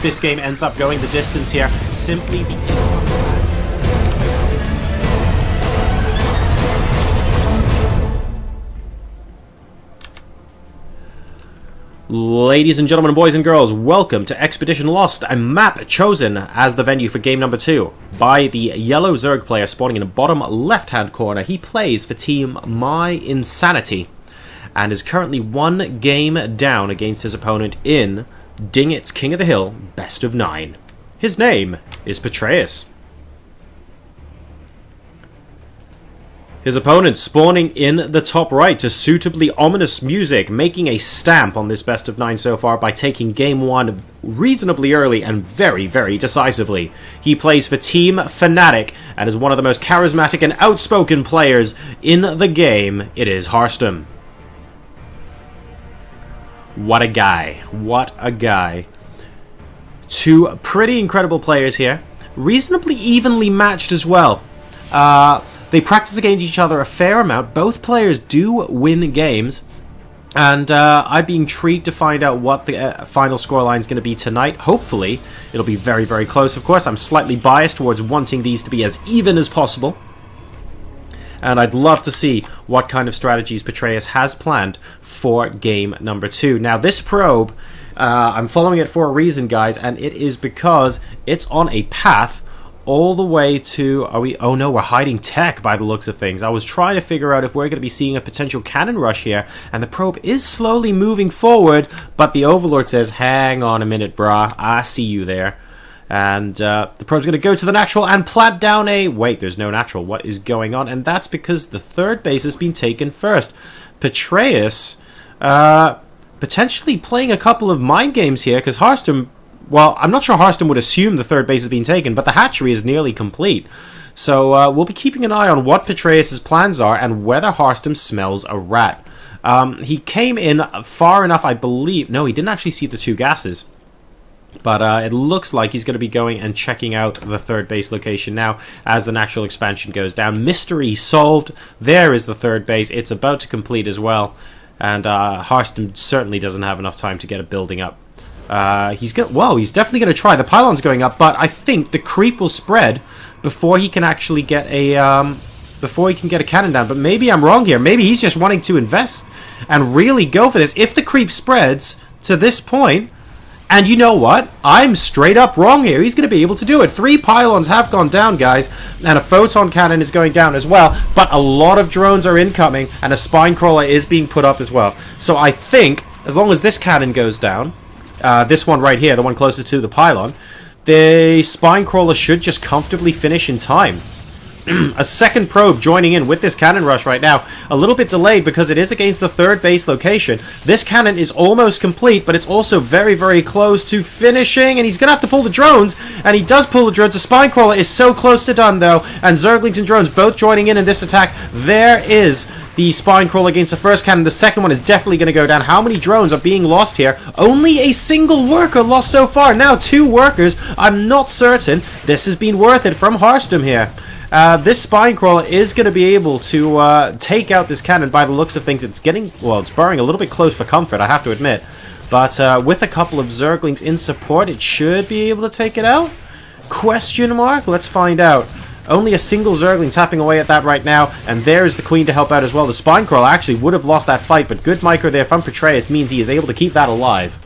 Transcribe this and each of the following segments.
this game ends up going the distance here, simply because... Ladies and gentlemen, boys and girls, welcome to Expedition Lost, a map chosen as the venue for game number 2 by the yellow Zerg player spawning in the bottom left-hand corner. He plays for team mYinsanity and is currently 1 game down against his opponent in DingIt's King of the Hill Best of 9. His name is PetraeUs. His opponent spawning in the top right to suitably ominous music, making a stamp on this best of 9 so far by taking game 1 reasonably early and very, very decisively. He plays for Team Fnatic and is one of the most charismatic and outspoken players in the game. It is Harstem. What a guy. What a guy. 2 pretty incredible players here. Reasonably evenly matched as well. They practice against each other a fair amount. Both players do win games. And I'd be intrigued to find out what the final scoreline is going to be tonight. Hopefully, it'll be very, very close. Of course, I'm slightly biased towards wanting these to be as even as possible. And I'd love to see what kind of strategies PetraeUs has planned for game number 2. Now, this probe, I'm following it for a reason, guys. And it is because it's on a path all the way to, oh no, we're hiding tech by the looks of things. I was trying to figure out if we're going to be seeing a potential cannon rush here, and the probe is slowly moving forward, but the Overlord says, hang on a minute, brah, I see you there. And the probe's going to go to the natural and plant down a... Wait, there's no natural. What is going on? And that's because the third base has been taken first. PetraeUs, potentially playing a couple of mind games here, because Harstem... Well, I'm not sure Harstem would assume the third base has been taken, but the hatchery is nearly complete. So we'll be keeping an eye on what PetraeUs' plans are and whether Harstem smells a rat. He came in far enough, I believe... No, he didn't actually see the 2 gases. But it looks like he's going to be going and checking out the third base location now as the natural expansion goes down. Mystery solved. There is the third base. It's about to complete as well. And Harstem certainly doesn't have enough time to get a building up. He's definitely going to try. The pylon's going up, but I think the creep will spread before he can actually get a cannon down. But maybe I'm wrong here. Maybe he's just wanting to invest and really go for this. If the creep spreads to this point, and you know what? I'm straight up wrong here. He's going to be able to do it. 3 pylons have gone down, guys, and a photon cannon is going down as well. But a lot of drones are incoming, and a spine crawler is being put up as well. So I think as long as this cannon goes down, this one right here, the one closest to the pylon, the spine crawler should just comfortably finish in time. A second probe joining in with this cannon rush right now. A little bit delayed because it is against the third base location. This cannon is almost complete, but it's also very, very close to finishing. And he's going to have to pull the drones. And he does pull the drones. The spine crawler is so close to done, though. And Zerglings and drones both joining in this attack. There is the spine crawler against the first cannon. The second one is definitely going to go down. How many drones are being lost here? Only a single worker lost so far. Now 2 workers. I'm not certain this has been worth it from Harstem here. This spine crawler is going to be able to take out this cannon by the looks of things. It's burrowing a little bit close for comfort, I have to admit. But with a couple of Zerglings in support, it should be able to take it out? Question mark? Let's find out. Only a single Zergling tapping away at that right now, and there's the Queen to help out as well. The spine crawler actually would have lost that fight, but good micro there from PetraeUs means he is able to keep that alive.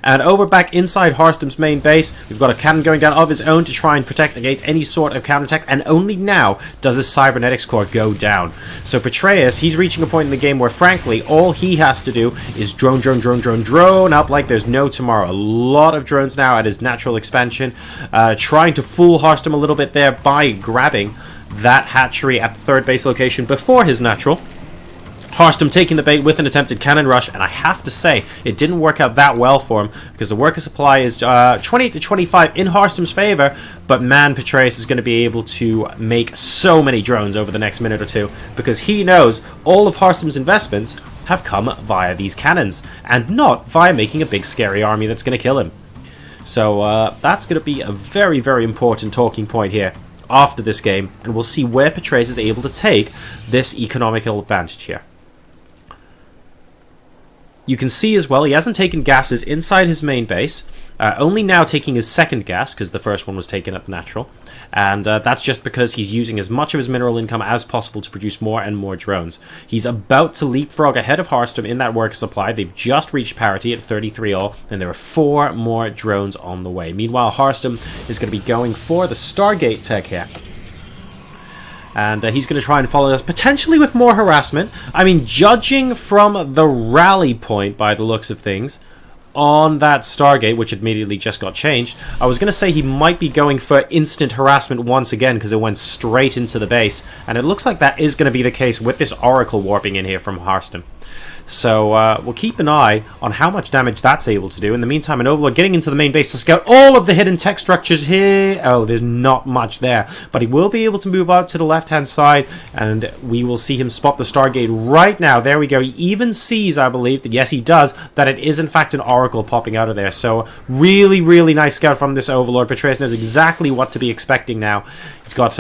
And over back inside Harstem's main base, we've got a cannon going down of his own to try and protect against any sort of counterattack, and only now does his cybernetics core go down. So PetraeUs, he's reaching a point in the game where, frankly, all he has to do is drone up like there's no tomorrow. A lot of drones now at his natural expansion, trying to fool Harstem a little bit there by grabbing that hatchery at the third base location before his natural. Harstem taking the bait with an attempted cannon rush, and I have to say, it didn't work out that well for him, because the worker supply is 28 to 25 in Harstem's favor, but man, PetraeUs is going to be able to make so many drones over the next minute or two, because he knows all of Harstem's investments have come via these cannons, and not via making a big scary army that's going to kill him. So that's going to be a very, very important talking point here after this game, and we'll see where PetraeUs is able to take this economical advantage here. You can see as well, he hasn't taken gases inside his main base, only now taking his second gas, because the first one was taken at the natural, and that's just because he's using as much of his mineral income as possible to produce more and more drones. He's about to leapfrog ahead of Harstem in that worker supply. They've just reached parity at 33 all, and there are 4 more drones on the way. Meanwhile, Harstem is going to be going for the Stargate tech here. And he's going to try and follow us, potentially with more harassment. I mean, judging from the rally point, by the looks of things, on that Stargate, which immediately just got changed, I was going to say he might be going for instant harassment once again, because it went straight into the base. And it looks like that is going to be the case with this Oracle warping in here from Harstem. So we'll keep an eye on how much damage that's able to do. In the meantime, an Overlord getting into the main base to scout all of the hidden tech structures here. Oh, there's not much there. But he will be able to move out to the left-hand side, and we will see him spot the Stargate right now. There we go. He even sees, I believe, that yes, he does, that it is in fact an Oracle popping out of there. So really, really nice scout from this Overlord. Petraeus knows exactly what to be expecting now. He's got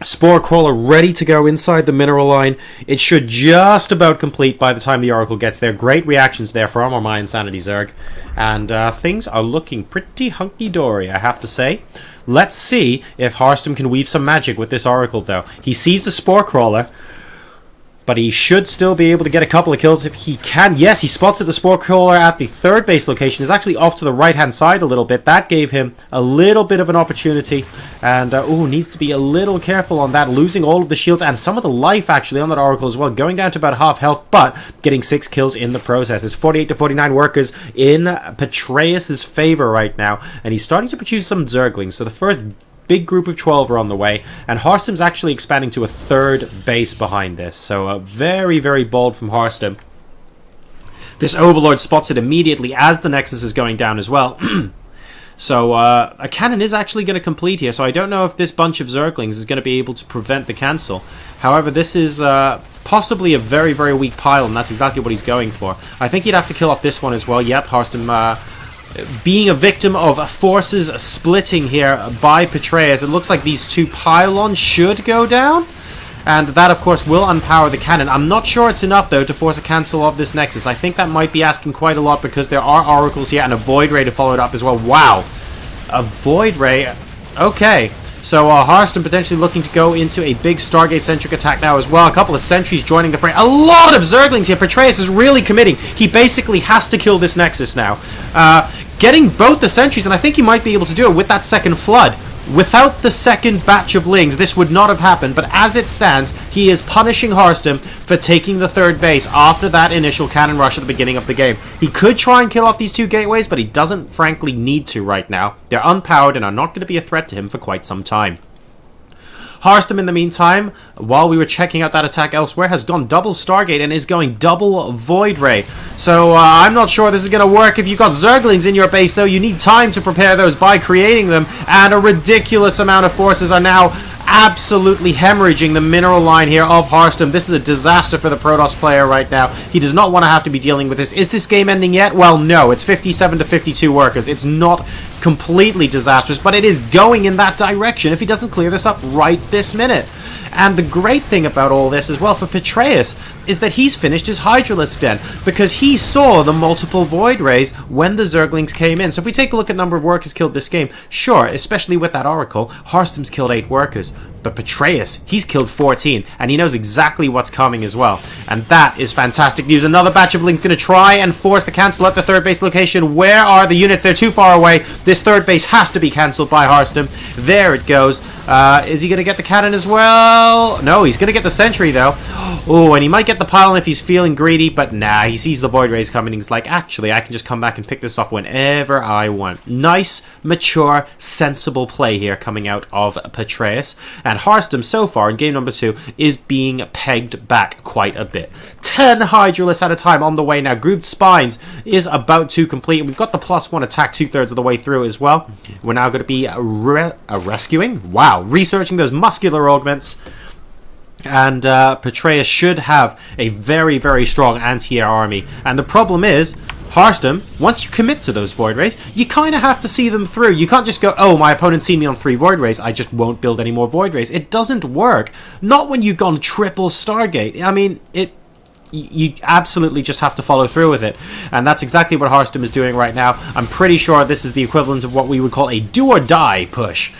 Spore Crawler ready to go inside the mineral line. It should just about complete by the time the Oracle gets there. Great reactions there from our mYinsanity Zerg. And things are looking pretty hunky-dory, I have to say. Let's see if Harstem can weave some magic with this Oracle, though. He sees the Spore Crawler, but he should still be able to get a couple of kills if he can. Yes, he spots the Spore Crawler at the third base location. He's actually off to the right-hand side a little bit. That gave him a little bit of an opportunity. And, needs to be a little careful on that. Losing all of the shields and some of the life, actually, on that Oracle as well. Going down to about half health, but getting 6 kills in the process. It's 48 to 49 workers in Petraeus' favor right now. And he's starting to produce some Zerglings. So the first big group of 12 are on the way, and Harstem's actually expanding to a third base behind this. So very, very bold from Harstem. This Overlord spots it immediately as the Nexus is going down as well. So a cannon is actually going to complete here, so I don't know if this bunch of Zerglings is going to be able to prevent the cancel. However, this is possibly a very, very weak pile, and that's exactly what he's going for. I think he'd have to kill off this one as well. Yep, Harstem being a victim of forces splitting here by Petraeus. It looks like these 2 pylons should go down, and that of course will unpower the cannon. I'm not sure it's enough though to force a cancel of this Nexus. I think that might be asking quite a lot, because there are Oracles here and a Void Ray to follow it up as well. Wow, a Void Ray. Okay, so Harstem potentially looking to go into a big Stargate-centric attack now as well. A couple of sentries joining the fray. A lot of Zerglings here. Petraeus is really committing. He basically has to kill this Nexus now. Getting both the sentries, and I think he might be able to do it with that second flood. Without the second batch of Lings, this would not have happened, but as it stands, he is punishing Harstem for taking the third base after that initial cannon rush at the beginning of the game. He could try and kill off these 2 gateways, but he doesn't frankly need to right now. They're unpowered and are not going to be a threat to him for quite some time. Harstem, in the meantime, while we were checking out that attack elsewhere, has gone double Stargate and is going double Void Ray. So I'm not sure this is going to work. If you've got Zerglings in your base, though, you need time to prepare those by creating them, and a ridiculous amount of forces are now absolutely hemorrhaging the mineral line here of Harstem. This is a disaster for the Protoss player right now. He does not want to have to be dealing with this. Is this game ending yet? Well, no. It's 57 to 52 workers. It's not completely disastrous, but it is going in that direction if he doesn't clear this up right this minute. And the great thing about all this as well for Petraeus is that he's finished his Hydralisk Den, because he saw the multiple Void Rays when the Zerglings came in. So if we take a look at number of workers killed this game, sure, especially with that Oracle, Harstem's killed 8 workers. But Petraeus, he's killed 14, and he knows exactly what's coming as well. And that is fantastic news. Another batch of Link going to try and force the cancel at the third base location. Where are the units? They're too far away. This third base has to be cancelled by Harstem. There it goes. Is he going to get the cannon as well? No, he's going to get the sentry, though. Oh, and he might get the pylon if he's feeling greedy, but nah, he sees the Void Rays coming. He's like, actually, I can just come back and pick this off whenever I want. Nice, mature, sensible play here coming out of Petraeus. And Harstem, so far, in game number 2, is being pegged back quite a bit. 10 Hydralisks at a time on the way now. Grooved Spines is about to complete. We've got the +1 attack 2/3 of the way through as well. We're now going to be rescuing? Wow. Researching those muscular augments. And Petraeus should have a very, very strong anti-air army. And the problem is, Harstem, once you commit to those Void Rays, you kind of have to see them through. You can't just go, oh, my opponent's seen me on 3 Void Rays, I just won't build any more Void Rays. It doesn't work. Not when you've gone triple Stargate. I mean, you absolutely just have to follow through with it. And that's exactly what Harstem is doing right now. I'm pretty sure this is the equivalent of what we would call a do-or-die push.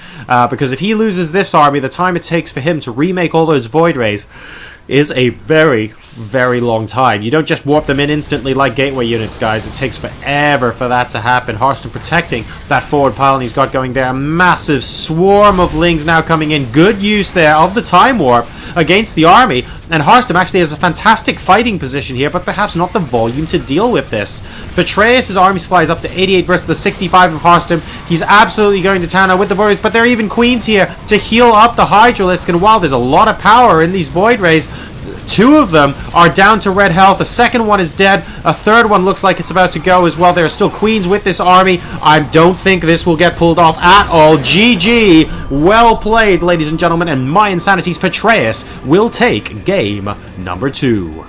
Because if he loses this army, the time it takes for him to remake all those Void Rays is a very, very long time. You don't just warp them in instantly like gateway units, guys. It takes forever for that to happen. Harstem protecting that forward pile, and he's got going there. A massive swarm of Lings now coming in. Good use there of the time warp against the army. And Harstem actually has a fantastic fighting position here, but perhaps not the volume to deal with this. petraeus' army supply is up to 88 versus the 65 of Harstem. He's absolutely going to town now with the Void Rays, but there are even Queens here to heal up the Hydralisk. And while there's a lot of power in these Void Rays, 2 of them are down to red health. The second one is dead. A third one looks like it's about to go as well. There are still Queens with this army. I don't think this will get pulled off at all. GG. Well played, ladies and gentlemen. And mYinsanity's petraeus will take game number 2.